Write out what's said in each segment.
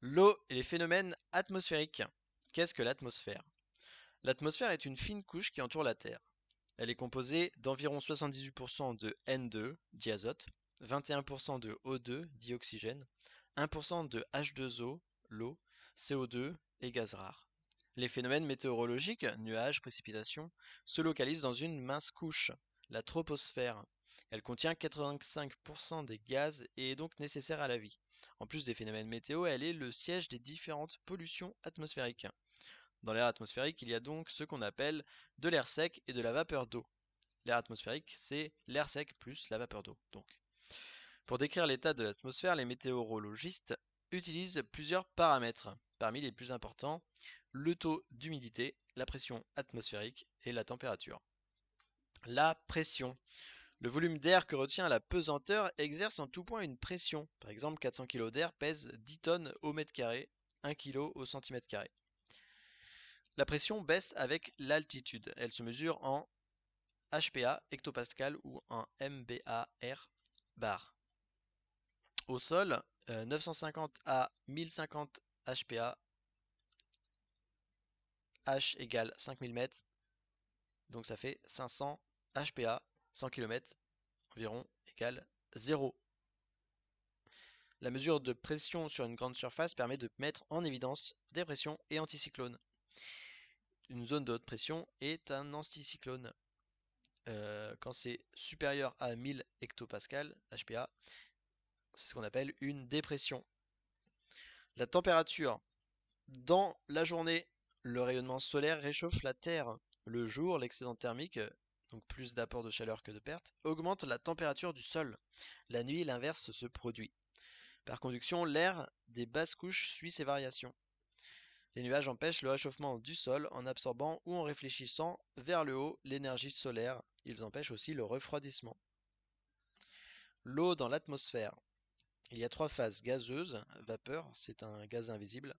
L'eau et les phénomènes atmosphériques. Qu'est-ce que l'atmosphère? L'atmosphère est une fine couche qui entoure la Terre. Elle est composée d'environ 78% de N2, diazote, 21% de O2, dioxygène, 1% de H2O, l'eau, CO2 et gaz rares. Les phénomènes météorologiques, nuages, précipitations, se localisent dans une mince couche, la troposphère. Elle contient 85% des gaz et est donc nécessaire à la vie. En plus des phénomènes météo, elle est le siège des différentes pollutions atmosphériques. Dans l'air atmosphérique, il y a donc ce qu'on appelle de l'air sec et de la vapeur d'eau. L'air atmosphérique, c'est l'air sec plus la vapeur d'eau. Donc, pour décrire l'état de l'atmosphère, les météorologistes utilisent plusieurs paramètres. Parmi les plus importants, le taux d'humidité, la pression atmosphérique et la température. La pression. Le volume d'air que retient la pesanteur exerce en tout point une pression. Par exemple, 400 kg d'air pèse 10 tonnes au mètre carré, 1 kg au centimètre carré. La pression baisse avec l'altitude. Elle se mesure en HPA, hectopascal, ou en MBAR, bar. Au sol, 950 à 1050 HPA, H égale 5000 mètres, donc ça fait 500 HPA, 100 km environ, égale 0. La mesure de pression sur une grande surface permet de mettre en évidence des pressions et anticyclones. Une zone de haute pression est un anticyclone. Quand c'est supérieur à 1000 hectopascal, HPA, c'est ce qu'on appelle une dépression. La température. Dans la journée, le rayonnement solaire réchauffe la Terre. Le jour, l'excédent thermique, donc plus d'apport de chaleur que de perte, augmente la température du sol. La nuit, l'inverse se produit. Par conduction, l'air des basses couches suit ces variations. Les nuages empêchent le réchauffement du sol en absorbant ou en réfléchissant vers le haut l'énergie solaire. Ils empêchent aussi le refroidissement. L'eau dans l'atmosphère. Il y a trois phases: gazeuse, vapeur, c'est un gaz invisible;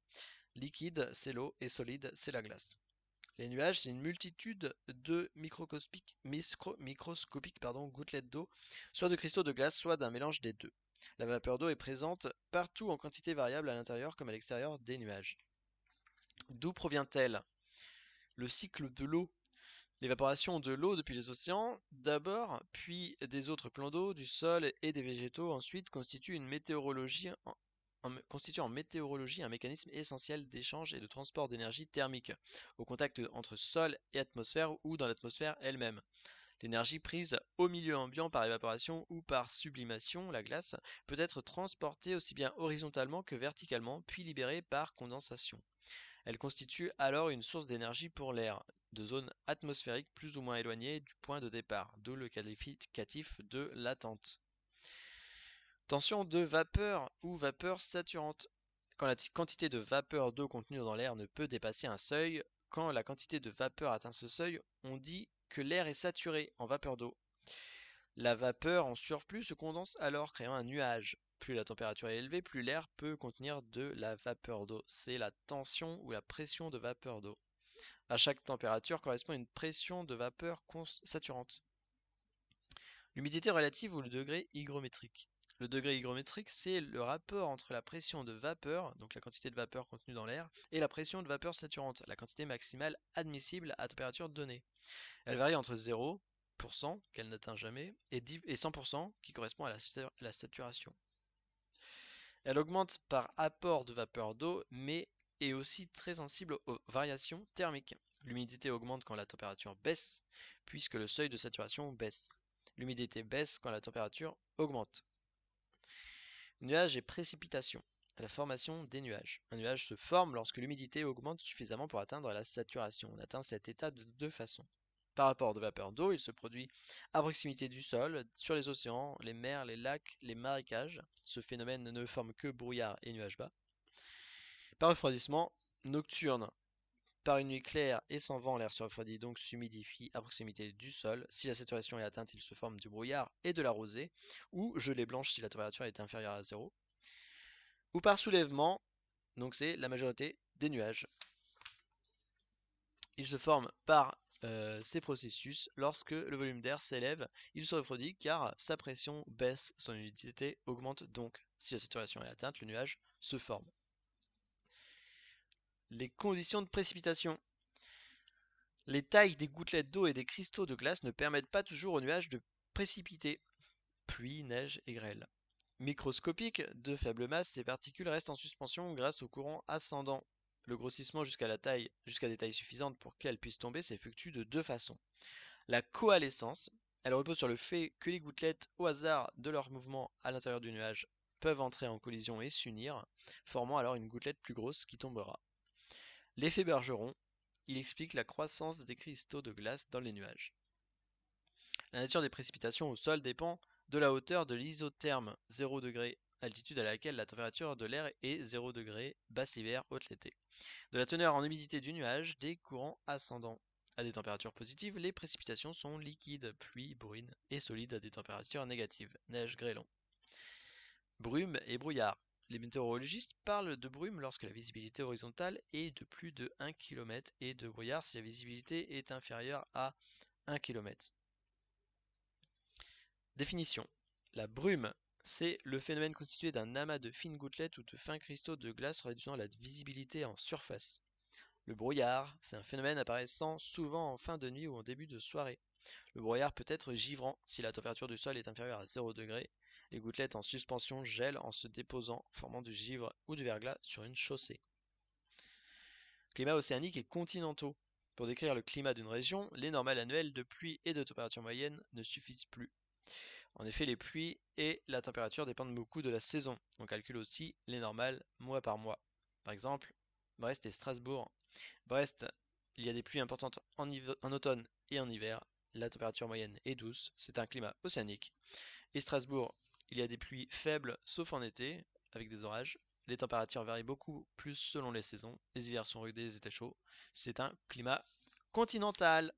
liquide, c'est l'eau; et solide, c'est la glace. Les nuages, c'est une multitude de microscopiques gouttelettes d'eau, soit de cristaux de glace, soit d'un mélange des deux. La vapeur d'eau est présente partout en quantité variable à l'intérieur comme à l'extérieur des nuages. D'où provient-elle? Le cycle de l'eau. L'évaporation de l'eau depuis les océans, d'abord, puis des autres plans d'eau, du sol et des végétaux, ensuite, constitue en météorologie un mécanisme essentiel d'échange et de transport d'énergie thermique, au contact entre sol et atmosphère ou dans l'atmosphère elle-même. L'énergie prise au milieu ambiant par évaporation ou par sublimation, la glace, peut être transportée aussi bien horizontalement que verticalement, puis libérée par condensation. Elle constitue alors une source d'énergie pour l'air, de zones atmosphériques plus ou moins éloignées du point de départ, d'où le qualificatif de latente. Tension de vapeur ou vapeur saturante. Quand la quantité de vapeur d'eau contenue dans l'air ne peut dépasser un seuil, quand la quantité de vapeur atteint ce seuil, on dit que l'air est saturé en vapeur d'eau. La vapeur en surplus se condense alors, créant un nuage. Plus la température est élevée, plus l'air peut contenir de la vapeur d'eau. C'est la tension ou la pression de vapeur d'eau. À chaque température correspond une pression de vapeur saturante. L'humidité relative ou le degré hygrométrique. Le degré hygrométrique, c'est le rapport entre la pression de vapeur, donc la quantité de vapeur contenue dans l'air, et la pression de vapeur saturante, la quantité maximale admissible à température donnée. Elle varie entre 0%, qu'elle n'atteint jamais, et 100%, qui correspond à la saturation. Elle augmente par apport de vapeur d'eau, mais est aussi très sensible aux variations thermiques. L'humidité augmente quand la température baisse, puisque le seuil de saturation baisse. L'humidité baisse quand la température augmente. Nuages et précipitations. La formation des nuages. Un nuage se forme lorsque l'humidité augmente suffisamment pour atteindre la saturation. On atteint cet état de deux façons. Par rapport de vapeur d'eau, il se produit à proximité du sol, sur les océans, les mers, les lacs, les marécages. Ce phénomène ne forme que brouillard et nuages bas. Par refroidissement nocturne. Par une nuit claire et sans vent, l'air se refroidit donc s'humidifie à proximité du sol. Si la saturation est atteinte, il se forme du brouillard et de la rosée, ou gelée blanche si la température est inférieure à 0. Ou par soulèvement, donc c'est la majorité des nuages. Il se forme par ces processus lorsque le volume d'air s'élève, il se refroidit car sa pression baisse, son humidité augmente donc. Si la saturation est atteinte, le nuage se forme. Les conditions de précipitation. Les tailles des gouttelettes d'eau et des cristaux de glace ne permettent pas toujours aux nuages de précipiter. Pluie, neige et grêle. Microscopiques, de faible masse, ces particules restent en suspension grâce au courant ascendant. Le grossissement jusqu'à des tailles suffisantes pour qu'elles puissent tomber s'effectue de deux façons. La coalescence, elle repose sur le fait que les gouttelettes, au hasard de leur mouvement à l'intérieur du nuage, peuvent entrer en collision et s'unir, formant alors une gouttelette plus grosse qui tombera. L'effet Bergeron, il explique la croissance des cristaux de glace dans les nuages. La nature des précipitations au sol dépend de la hauteur de l'isotherme, 0 degré, altitude à laquelle la température de l'air est 0 degré, basse l'hiver, haute l'été. De la teneur en humidité du nuage, des courants ascendants. À des températures positives, les précipitations sont liquides, pluie, bruine, et solides à des températures négatives, neige, grêlon. Brume et brouillard. Les météorologistes parlent de brume lorsque la visibilité horizontale est de plus de 1 km et de brouillard si la visibilité est inférieure à 1 km. Définition. La brume, c'est le phénomène constitué d'un amas de fines gouttelettes ou de fins cristaux de glace réduisant la visibilité en surface. Le brouillard, c'est un phénomène apparaissant souvent en fin de nuit ou en début de soirée. Le brouillard peut être givrant si la température du sol est inférieure à 0 degré. Les gouttelettes en suspension gèlent en se déposant, formant du givre ou du verglas sur une chaussée. Climats océaniques et continentaux. Pour décrire le climat d'une région, les normales annuelles de pluie et de température moyenne ne suffisent plus. En effet, les pluies et la température dépendent beaucoup de la saison. On calcule aussi les normales mois par mois. Par exemple, Brest et Strasbourg. Brest, il y a des pluies importantes en automne et en hiver. La température moyenne est douce, c'est un climat océanique. Et Strasbourg, il y a des pluies faibles sauf en été, avec des orages. Les températures varient beaucoup plus selon les saisons. Les hivers sont rudes et les étés chauds. C'est un climat continental.